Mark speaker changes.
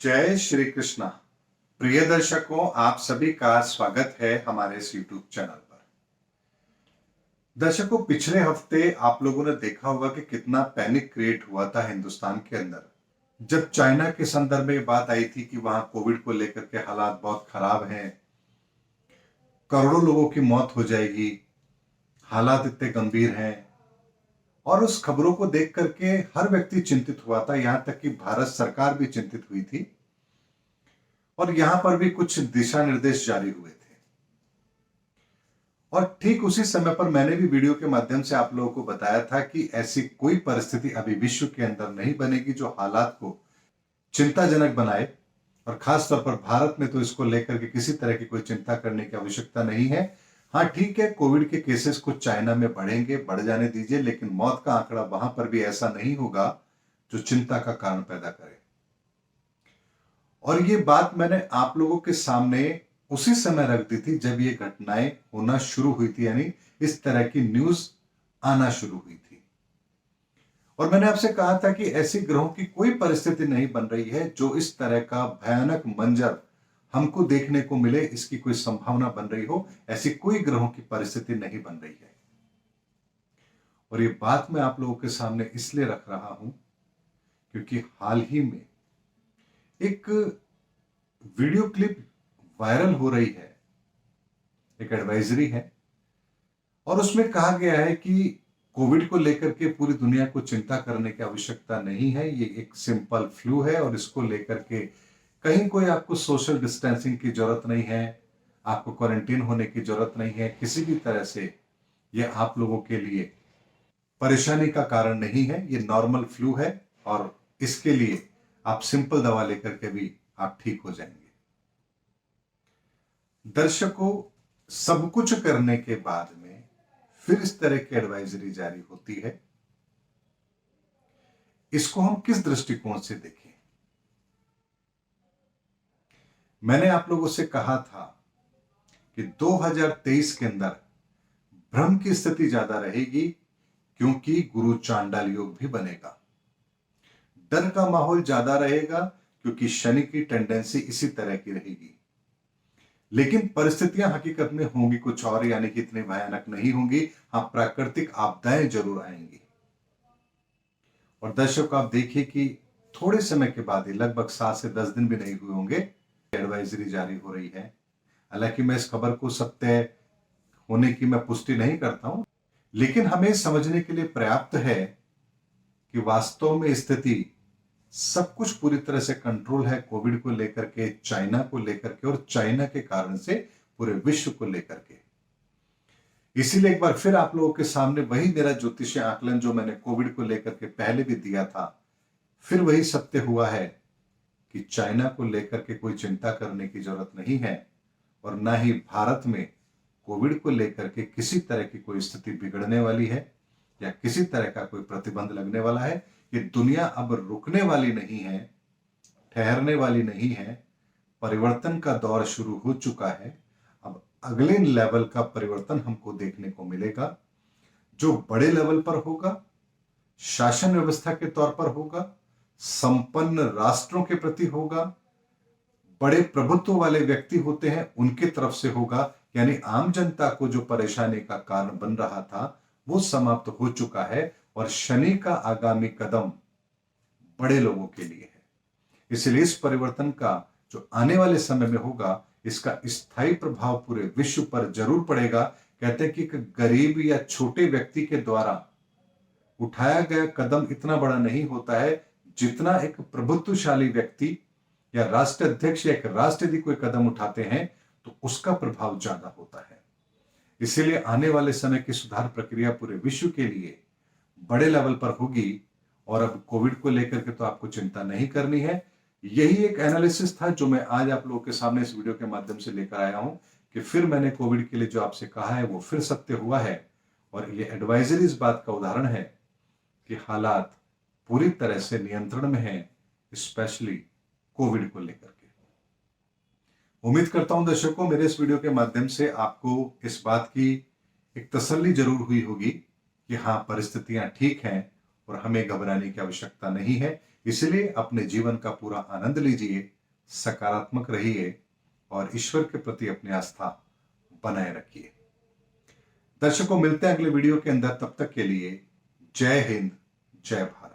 Speaker 1: जय श्री कृष्णा। प्रिय दर्शकों, आप सभी का स्वागत है हमारे इस YouTube चैनल पर। दर्शकों, पिछले हफ्ते आप लोगों ने देखा होगा कि कितना पैनिक क्रिएट हुआ था हिंदुस्तान के अंदर जब चाइना के संदर्भ में बात आई थी कि वहां कोविड को लेकर के हालात बहुत खराब हैं, करोड़ों लोगों की मौत हो जाएगी, हालात इतने गंभीर हैं। और उस खबरों को देख करके हर व्यक्ति चिंतित हुआ था, यहां तक कि भारत सरकार भी चिंतित हुई थी और यहां पर भी कुछ दिशा निर्देश जारी हुए थे। और ठीक उसी समय पर मैंने भी वीडियो के माध्यम से आप लोगों को बताया था कि ऐसी कोई परिस्थिति अभी विश्व के अंदर नहीं बनेगी जो हालात को चिंताजनक बनाए। और खास तौर पर भारत में तो इसको लेकर के किसी तरह की कोई चिंता करने की आवश्यकता नहीं है। हाँ ठीक है, कोविड के केसेस कुछ चाइना में बढ़ेंगे, बढ़ जाने दीजिए, लेकिन मौत का आंकड़ा वहां पर भी ऐसा नहीं होगा जो चिंता का कारण पैदा करे। और ये बात मैंने आप लोगों के सामने उसी समय रख दी थी जब ये घटनाएं होना शुरू हुई थी, यानी इस तरह की न्यूज आना शुरू हुई थी। और मैंने आपसे कहा था कि ऐसे ग्रहों की कोई परिस्थिति नहीं बन रही है जो इस तरह का भयानक मंजर हमको देखने को मिले, इसकी कोई संभावना बन रही हो। ऐसी कोई ग्रहों की परिस्थिति नहीं बन रही है। और ये बात मैं आप लोगों के सामने इसलिए रख रहा हूं क्योंकि हाल ही में एक वीडियो क्लिप वायरल हो रही है, एक एडवाइजरी है, और उसमें कहा गया है कि कोविड को लेकर के पूरी दुनिया को चिंता करने की आवश्यकता नहीं है, ये एक सिंपल फ्लू है और इसको लेकर के कहीं कोई आपको सोशल डिस्टेंसिंग की जरूरत नहीं है, आपको क्वारंटीन होने की जरूरत नहीं है, किसी भी तरह से ये आप लोगों के लिए परेशानी का कारण नहीं है। ये नॉर्मल फ्लू है और इसके लिए आप सिंपल दवा लेकर के भी आप ठीक हो जाएंगे। दर्शकों, सब कुछ करने के बाद में फिर इस तरह की एडवाइजरी जारी होती है, इसको हम किस दृष्टिकोण से देखें? मैंने आप लोगों से कहा था कि 2023 के अंदर भ्रम की स्थिति ज्यादा रहेगी क्योंकि गुरु चांडाल योग भी बनेगा। डर का माहौल ज्यादा रहेगा क्योंकि शनि की टेंडेंसी इसी तरह की रहेगी। लेकिन परिस्थितियां हकीकत में होंगी कुछ और, यानी कि इतनी भयानक नहीं होंगी। हाँ, प्राकृतिक आपदाएं जरूर आएंगी। और दर्शक, आप देखिए कि थोड़े समय के बाद ही, लगभग 7 से 10 दिन भी नहीं हुए होंगे, एडवाइजरी जारी हो रही है। हालांकि मैं इस खबर को सत्य होने की मैं पुष्टि नहीं करता हूं, लेकिन हमें समझने के लिए पर्याप्त है कि वास्तव में स्थिति सब कुछ पूरी तरह से कंट्रोल है, कोविड को लेकर के, चाइना को लेकर के और चाइना के कारण से पूरे विश्व को लेकर के। इसीलिए एक बार फिर आप लोगों के सामने वही मेरा ज्योतिषीय आकलन जो मैंने कोविड को लेकर के पहले भी दिया था, फिर वही सत्य हुआ है कि चाइना को लेकर के कोई चिंता करने की जरूरत नहीं है और ना ही भारत में कोविड को लेकर के किसी तरह की कोई स्थिति बिगड़ने वाली है या किसी तरह का कोई प्रतिबंध लगने वाला है। ये दुनिया अब रुकने वाली नहीं है, ठहरने वाली नहीं है। परिवर्तन का दौर शुरू हो चुका है। अब अगले लेवल का परिवर्तन हमको देखने को मिलेगा जो बड़े लेवल पर होगा, शासन व्यवस्था के तौर पर होगा, संपन्न राष्ट्रों के प्रति होगा, बड़े प्रभुत्व वाले व्यक्ति होते हैं उनके तरफ से होगा। यानी आम जनता को जो परेशानी का कारण बन रहा था वो समाप्त हो चुका है और शनि का आगामी कदम बड़े लोगों के लिए है। इसलिए इस परिवर्तन का जो आने वाले समय में होगा, इसका स्थायी प्रभाव पूरे विश्व पर जरूर पड़ेगा। कहते हैं कि एक गरीब या छोटे व्यक्ति के द्वारा उठाया गया कदम इतना बड़ा नहीं होता है जितना एक प्रभुत्वशाली व्यक्ति या राष्ट्र अध्यक्ष या एक राष्ट्र यदि कोई कदम उठाते हैं तो उसका प्रभाव ज्यादा होता है। इसीलिए आने वाले समय की सुधार प्रक्रिया पूरे विश्व के लिए बड़े लेवल पर होगी। और अब कोविड को लेकर के तो आपको चिंता नहीं करनी है। यही एक एनालिसिस था जो मैं आज आप लोगों के सामने इस वीडियो के माध्यम से लेकर आया हूं कि फिर मैंने कोविड के लिए जो आपसे कहा है वो फिर सत्य हुआ है। और ये एडवाइजरी इस बात का उदाहरण है कि हालात पूरी तरह से नियंत्रण में है, स्पेशली कोविड को लेकर के। उम्मीद करता हूं दर्शकों, मेरे इस वीडियो के माध्यम से आपको इस बात की एक तसल्ली जरूर हुई होगी कि हाँ, परिस्थितियां ठीक हैं और हमें घबराने की आवश्यकता नहीं है। इसलिए अपने जीवन का पूरा आनंद लीजिए, सकारात्मक रहिए और ईश्वर के प्रति अपनी आस्था बनाए रखिए। दर्शकों, मिलते हैं अगले वीडियो के अंदर। तब तक के लिए जय हिंद, जय भारत।